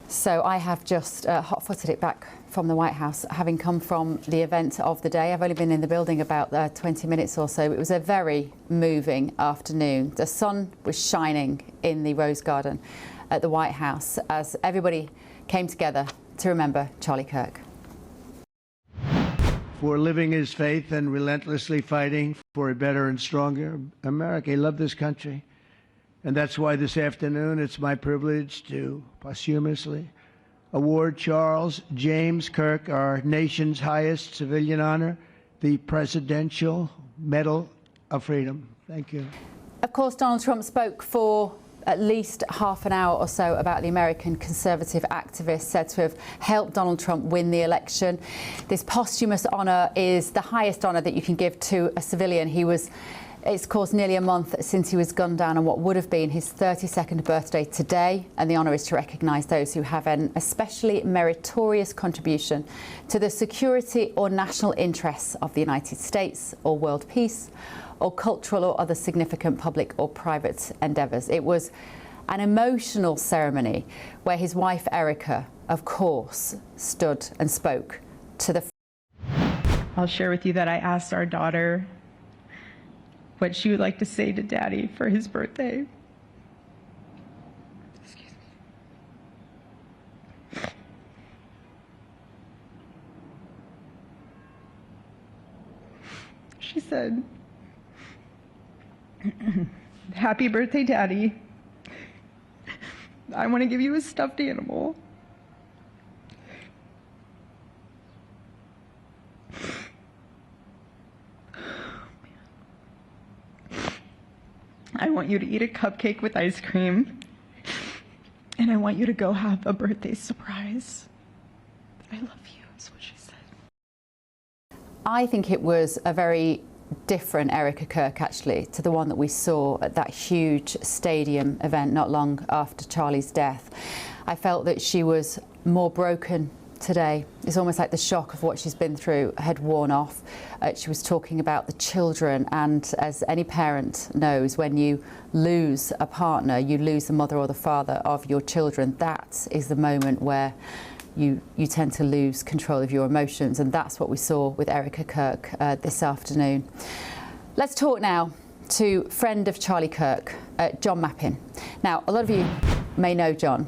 So I have just hot-footed it back from the White House, having come from the event of the day. I've only been in the building about 20 minutes or so. It was a very moving afternoon. The sun was shining in the Rose Garden at the White House as everybody came together to remember Charlie Kirk. For living his faith and relentlessly fighting for a better and stronger America. He loved this country. And that's why this afternoon it's my privilege to posthumously award Charles James Kirk, our nation's highest civilian honor, the Presidential Medal of Freedom. Thank you. Of course, Donald Trump spoke for at least half an hour or so about the American conservative activist said to have helped Donald Trump win the election. This posthumous honour is the highest honour that you can give to a civilian. It's of course nearly a month since he was gunned down on what would have been his 32nd birthday today, and the honour is to recognise those who have an especially meritorious contribution to the security or national interests of the United States or world peace, or cultural or other significant public or private endeavours. It was an emotional ceremony where his wife Erica, of course, stood and spoke to the... I'll share with you that I asked our daughter what she would like to say to Daddy for his birthday. Excuse me. She said, "Happy birthday, Daddy. I want to give you a stuffed animal. I want you to eat a cupcake with ice cream, and I want you to go have a birthday surprise. I love you," is what she said. I think it was a very different Erica Kirk, actually, to the one that we saw at that huge stadium event not long after Charlie's death. I felt that she was more broken today. It's almost like the shock of what she's been through had worn off. She was talking about the children, and as any parent knows, when you lose a partner, you lose the mother or the father of your children. That is the moment where you tend to lose control of your emotions, and that's what we saw with Erica Kirk this afternoon. Let's talk now to friend of Charlie Kirk, John Mappin. Now, a lot of you may know John.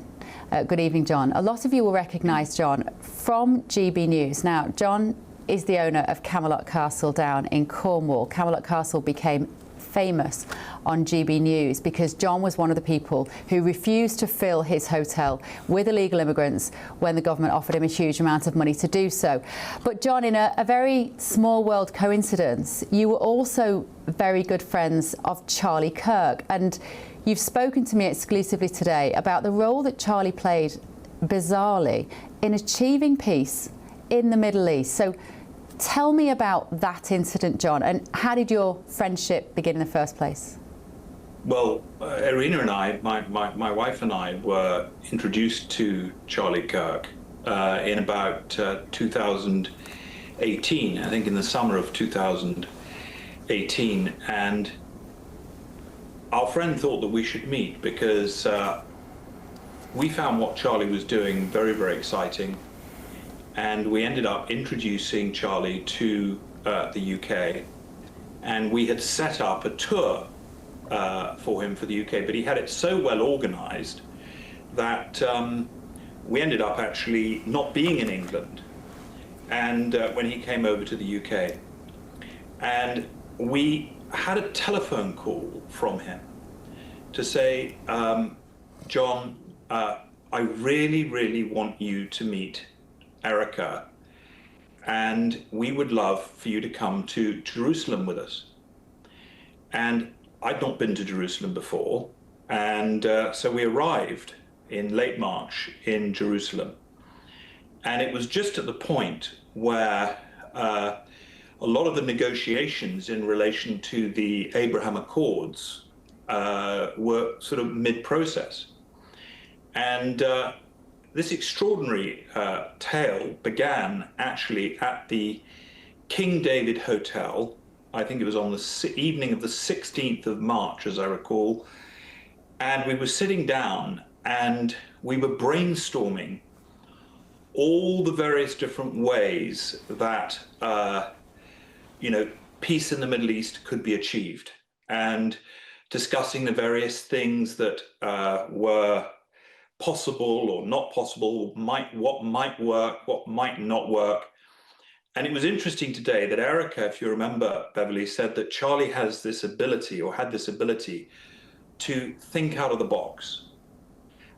Good evening, John. A lot of you will recognise John from GB News. Now, John is the owner of Camelot Castle down in Cornwall. Camelot Castle became famous on GB News because John was one of the people who refused to fill his hotel with illegal immigrants when the government offered him a huge amount of money to do so. But John, in a very small world coincidence, you were also very good friends of Charlie Kirk, and you've spoken to me exclusively today about the role that Charlie played, bizarrely, in achieving peace in the Middle East. So tell me about that incident, John, and how did your friendship begin in the first place? Well, Irina and I, my wife and I, were introduced to Charlie Kirk in about 2018, I think in the summer of 2018, and our friend thought that we should meet because we found what Charlie was doing very, very exciting, and we ended up introducing Charlie to the UK, and we had set up a tour for him for the UK, but he had it so well organized that we ended up actually not being in England, and when he came over to the UK, and we had a telephone call from him to say, John, I really, really want you to meet Erica, and we would love for you to come to Jerusalem with us. And I'd not been to Jerusalem before, and so we arrived in late March in Jerusalem. And it was just at the point where a lot of the negotiations in relation to the Abraham Accords were sort of mid-process. And this extraordinary tale began actually at the King David Hotel. I think it was on the evening of the 16th of March, as I recall. And we were sitting down and we were brainstorming all the various different ways that peace in the Middle East could be achieved, and discussing the various things that were possible or not possible, what might work, what might not work. And it was interesting today that Erica, if you remember, Beverly, said that Charlie has this ability, or had this ability, to think out of the box.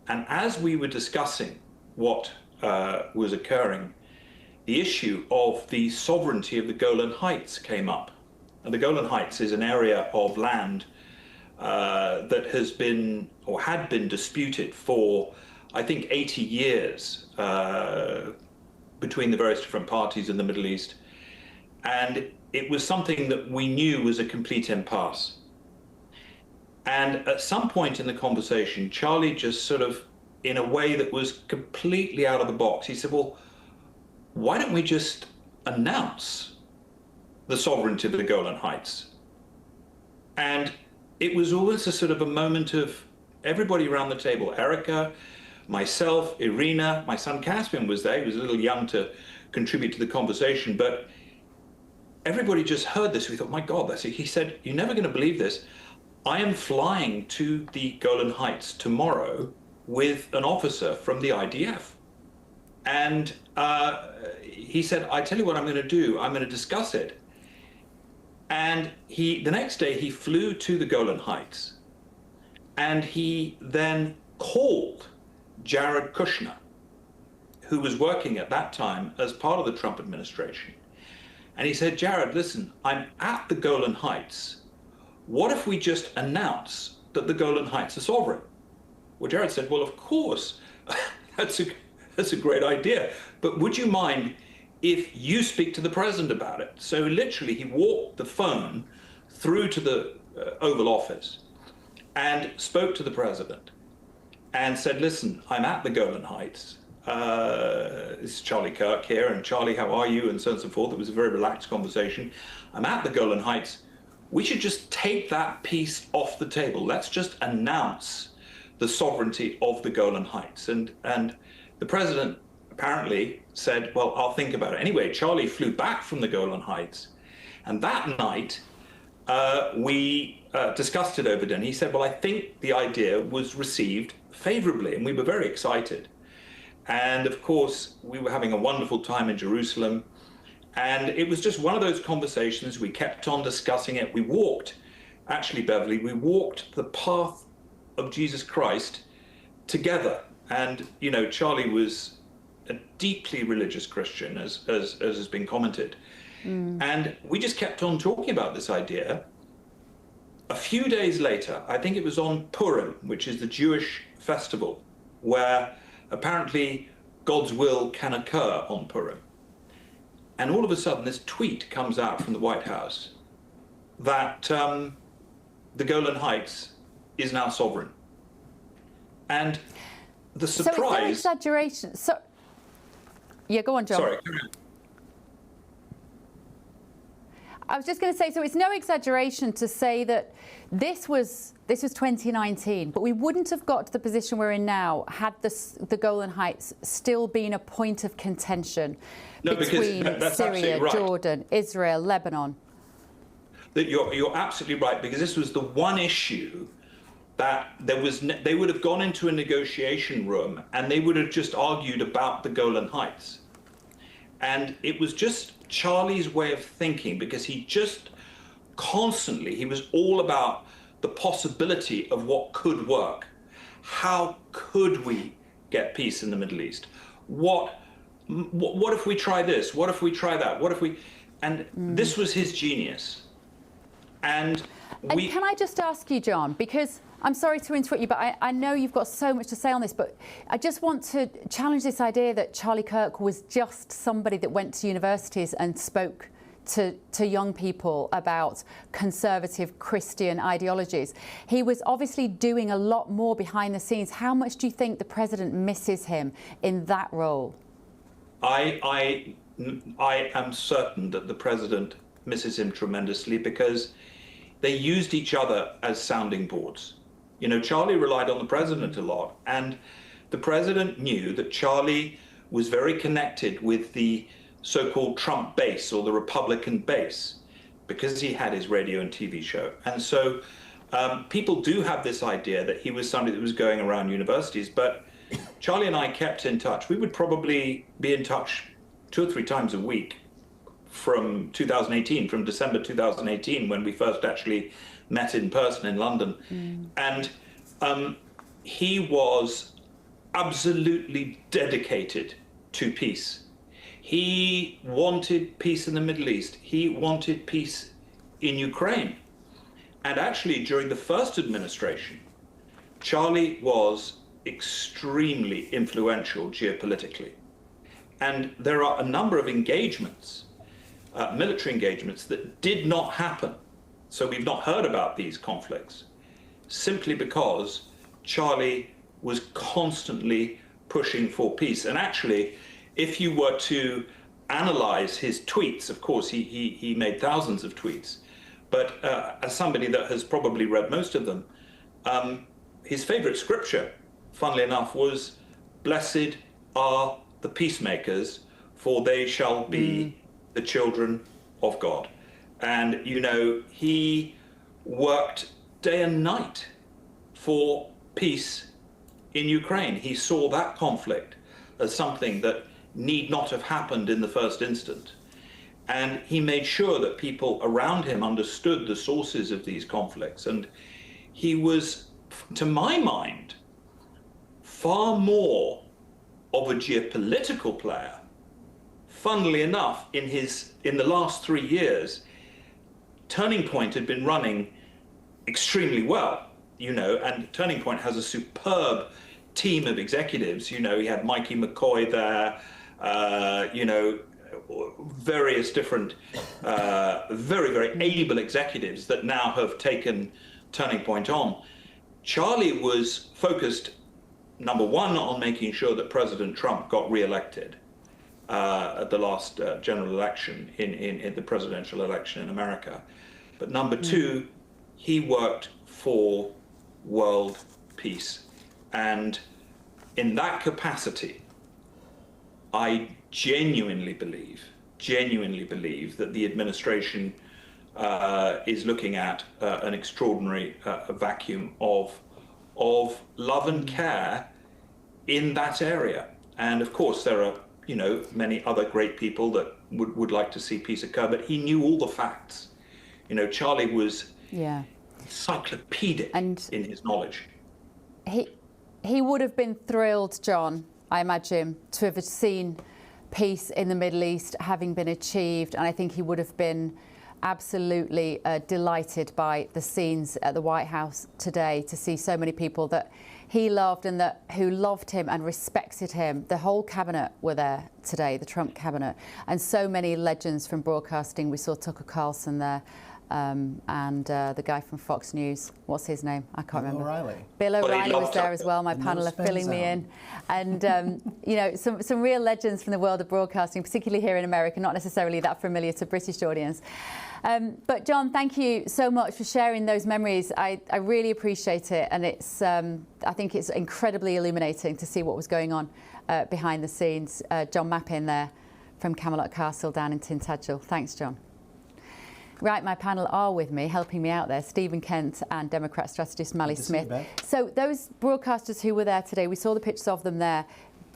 And as we were discussing what was occurring, the issue of the sovereignty of the Golan Heights came up. And the Golan Heights is an area of land that has been, or had been, disputed for, I think, 80 years between the various different parties in the Middle East. And it was something that we knew was a complete impasse. And at some point in the conversation, Charlie just sort of, in a way that was completely out of the box, he said, well, why don't we just announce the sovereignty of the Golan Heights? And it was always a sort of a moment of everybody around the table, Erica, myself, Irina, my son Caspian was there. He was a little young to contribute to the conversation, but everybody just heard this. We thought, my God, that's it. He said, you're never going to believe this. I am flying to the Golan Heights tomorrow with an officer from the IDF. And he said, I tell you what I'm going to do. I'm going to discuss it. And the next day he flew to the Golan Heights, and he then called Jared Kushner, who was working at that time as part of the Trump administration. And he said, Jared, listen, I'm at the Golan Heights. What if we just announce that the Golan Heights are sovereign? Well, Jared said, well, of course, that's a great idea. But would you mind if you speak to the president about it? So literally, he walked the phone through to the Oval Office and spoke to the president and said, listen, I'm at the Golan Heights. This is Charlie Kirk here, and Charlie, how are you? And so on and so forth. It was a very relaxed conversation. I'm at the Golan Heights. We should just take that piece off the table. Let's just announce the sovereignty of the Golan Heights. And the president apparently said, well, I'll think about it. Anyway, Charlie flew back from the Golan Heights, and that night we discussed it over dinner. He said, well, I think the idea was received favorably, and we were very excited. And of course, we were having a wonderful time in Jerusalem. And it was just one of those conversations. We kept on discussing it. We walked, actually, Beverly, we walked the path of Jesus Christ together. And, you know, Charlie was a deeply religious Christian, as has been commented. And we just kept on talking about this idea. A few days later, I think it was on Purim, which is the Jewish festival, where apparently God's will can occur on Purim. And all of a sudden, this tweet comes out from the White House that the Golan Heights is now sovereign. And the surprise... So it's no exaggeration. So, yeah, go on, John. Sorry, carry on. I was just going to say, so it's no exaggeration to say that this was 2019, but we wouldn't have got to the position we're in now had the Golan Heights still been a point of contention between Syria, right. Jordan, Israel, Lebanon. That you're absolutely right, because this was the one issue that they would have gone into a negotiation room and they would have just argued about the Golan Heights. And it was just Charlie's way of thinking, because he just constantly, he was all about the possibility of what could work. How could we get peace in the Middle East? What if we try this? What if we try that? What if we... And this was his genius. And can I just ask you, John, because I'm sorry to interrupt you, but I know you've got so much to say on this, but I just want to challenge this idea that Charlie Kirk was just somebody that went to universities and spoke to young people about conservative Christian ideologies. He was obviously doing a lot more behind the scenes. How much do you think the president misses him in that role? I am certain that the president misses him tremendously, because they used each other as sounding boards. You know, Charlie relied on the president a lot, and the president knew that Charlie was very connected with the so-called Trump base or the Republican base because he had his radio and TV show. And so people do have this idea that he was somebody that was going around universities, but Charlie and I kept in touch. We would probably be in touch 2 or 3 times a week from 2018, from December 2018, when we first actually met in person in London. And he was absolutely dedicated to peace. He wanted peace in the Middle East. He wanted peace in Ukraine. And actually, during the first administration, Charlie was extremely influential geopolitically. And there are a number of engagements, military engagements, that did not happen. So we've not heard about these conflicts, simply because Charlie was constantly pushing for peace. And actually, if you were to analyze his tweets, of course, he made thousands of tweets, but as somebody that has probably read most of them, his favorite scripture, funnily enough, was, "Blessed are the peacemakers, for they shall be the children of God." And, you know, he worked day and night for peace in Ukraine. He saw that conflict as something that need not have happened in the first instant. And he made sure that people around him understood the sources of these conflicts. And he was, to my mind, far more of a geopolitical player. Funnily enough, in the last 3 years, Turning Point had been running extremely well, you know, and Turning Point has a superb team of executives. You know, he had Mikey McCoy there, you know, various different, very, very able executives that now have taken Turning Point on. Charlie was focused, number one, on making sure that President Trump got reelected at the last general election, in the presidential election in America. But number two, he worked for world peace. And in that capacity, I genuinely believe that the administration is looking at an extraordinary vacuum of love and care in that area. And of course, there are, you know, many other great people that would like to see peace occur, but he knew all the facts. You know, Charlie was encyclopedic in his knowledge. He would have been thrilled, John, I imagine, to have seen peace in the Middle East having been achieved, and I think he would have been absolutely delighted by the scenes at the White House today, to see so many people that he loved and who loved him and respected him. The whole cabinet were there today, the Trump cabinet, and so many legends from broadcasting. We saw Tucker Carlson there, and the guy from Fox News, what's his name? I can't remember. Bill O'Reilly was there as well. My panel are filling me in. And, you know, some real legends from the world of broadcasting, particularly here in America, not necessarily that familiar to British audience. But John, thank you so much for sharing those memories. I really appreciate it. And it's, I think it's incredibly illuminating to see what was going on behind the scenes. John Mappin there from Camelot Castle down in Tintagel. Thanks, John. Right, my panel are with me, helping me out there, Stephen Kent and Democrat strategist Mally Smith. So those broadcasters who were there today, we saw the pictures of them there.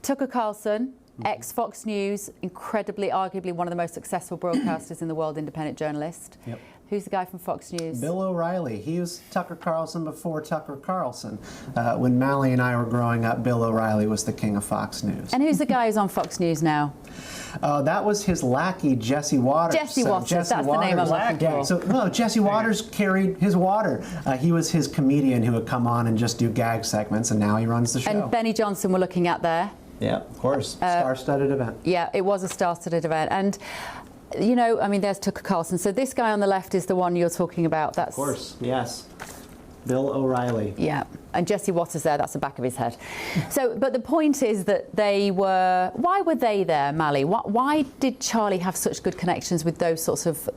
Tucker Carlson, ex-Fox News, incredibly, arguably one of the most successful broadcasters in the world, independent journalist. Yep. Who's the guy from Fox News? Bill O'Reilly. He was Tucker Carlson before Tucker Carlson. When Mally and I were growing up, Bill O'Reilly was the king of Fox News. And who's the guy who's on Fox News now? That was his lackey, Jesse Waters. Jesse Waters, that's the name I'm looking for. So, no, Jesse Waters carried his water. He was his comedian who would come on and just do gag segments, and now he runs the show. And Benny Johnson we're looking at there. Yeah, of course. Star-studded event. Yeah, it was a star-studded event. And you know, I mean, there's Tucker Carlson. So this guy on the left is the one you're talking about. That's, of course, yes. Bill O'Reilly. Yeah, and Jesse Waters there, that's the back of his head. So, but the point is that they were, why were they there, Mally? Why did Charlie have such good connections with those sorts of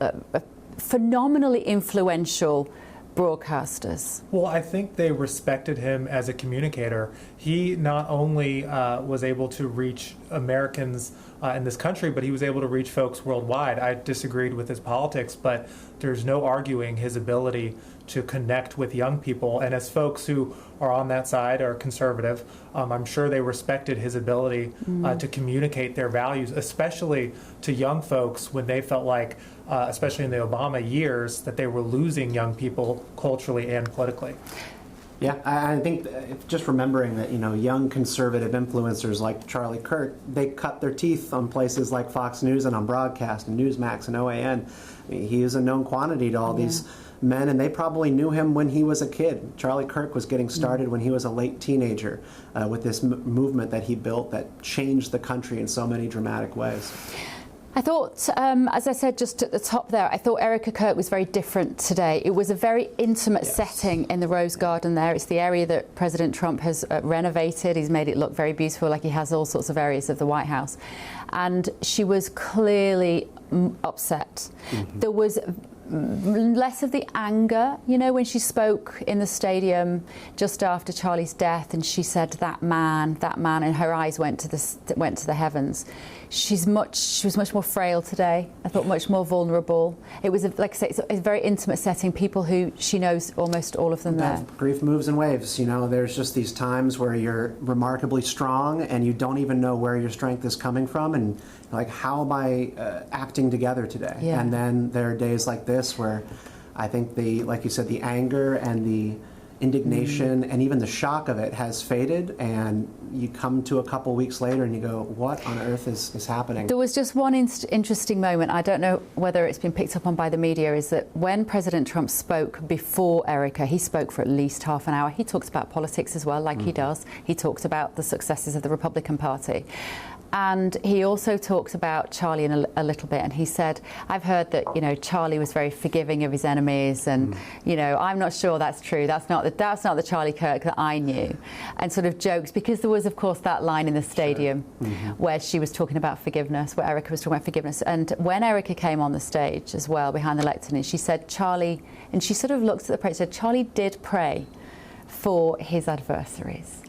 phenomenally influential broadcasters? Well, I think they respected him as a communicator. He not only was able to reach Americans in this country, but he was able to reach folks worldwide. I disagreed with his politics, but there's no arguing his ability to connect with young people. And as folks who are on that side are conservative, I'm sure they respected his ability to communicate their values, especially to young folks when they felt like, especially in the Obama years, that they were losing young people culturally and politically. Yeah, I think just remembering that, young conservative influencers like Charlie Kirk, they cut their teeth on places like Fox News and on broadcast and Newsmax and OAN. I mean, he is a known quantity to all these men, and they probably knew him when he was a kid. Charlie Kirk was getting started when he was a late teenager with this movement that he built that changed the country in so many dramatic ways. I thought, as I said just at the top there, I thought Erica Kirk was very different today. It was a very intimate setting in the Rose Garden there. It's the area that President Trump has renovated. He's made it look very beautiful, like he has all sorts of areas of the White House. And she was clearly upset. There was less of the anger, when she spoke in the stadium just after Charlie's death, and she said that man, and her eyes went to the heavens. She was much more frail today. I thought much more vulnerable. It was, like I say, it's a very intimate setting. People who she knows, almost all of them there. Grief moves in waves. There's just these times where you're remarkably strong and you don't even know where your strength is coming from, and like, how am I acting together today? Yeah. And then there are days like this where I think like you said, the anger and the indignation and even the shock of it has faded, and you come to a couple weeks later and you go, what on earth is happening? There was just one interesting moment, I don't know whether it's been picked up on by the media, is that when President Trump spoke before Erica, he spoke for at least half an hour. He talks about politics as well, like he does. He talked about the successes of the Republican Party. And he also talked about Charlie in a little bit, and he said, I've heard that, Charlie was very forgiving of his enemies, and, I'm not sure that's true. That's not the Charlie Kirk that I knew. And sort of jokes, because there was, of course, that line in the stadium where she was talking about forgiveness, where Erica was talking about forgiveness. And when Erica came on the stage as well, behind the lectern, and she said, Charlie, and she sort of looked at the prayer, said, Charlie did pray for his adversaries,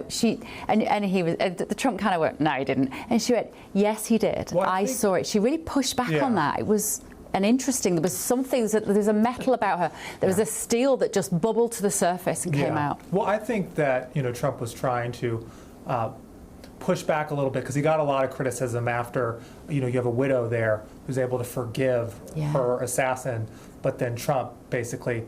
she and he was. The Trump kind of went, no, he didn't, and she went, yes, he did. Well, I saw it. She really pushed back on that. It was interesting. There was something. There's a metal about her. There was a steel that just bubbled to the surface and came out. Well, I think that Trump was trying to push back a little bit because he got a lot of criticism after you have a widow there who's able to forgive her assassin, but then Trump basically,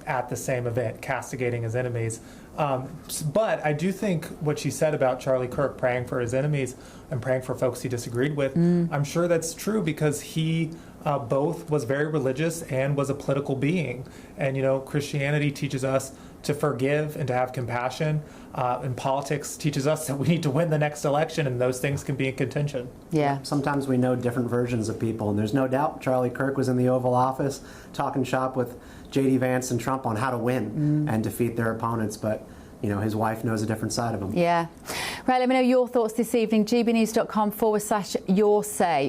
at the same event, castigating his enemies. But I do think what she said about Charlie Kirk praying for his enemies and praying for folks he disagreed with, I'm sure that's true because he both was very religious and was a political being. And, Christianity teaches us to forgive and to have compassion. And politics teaches us that we need to win the next election, and those things can be in contention. Yeah. Sometimes we know different versions of people, and there's no doubt Charlie Kirk was in the Oval Office talking shop with J.D. Vance and Trump on how to win and defeat their opponents, but his wife knows a different side of him. Yeah. Right, let me know your thoughts this evening. gbnews.com/your say.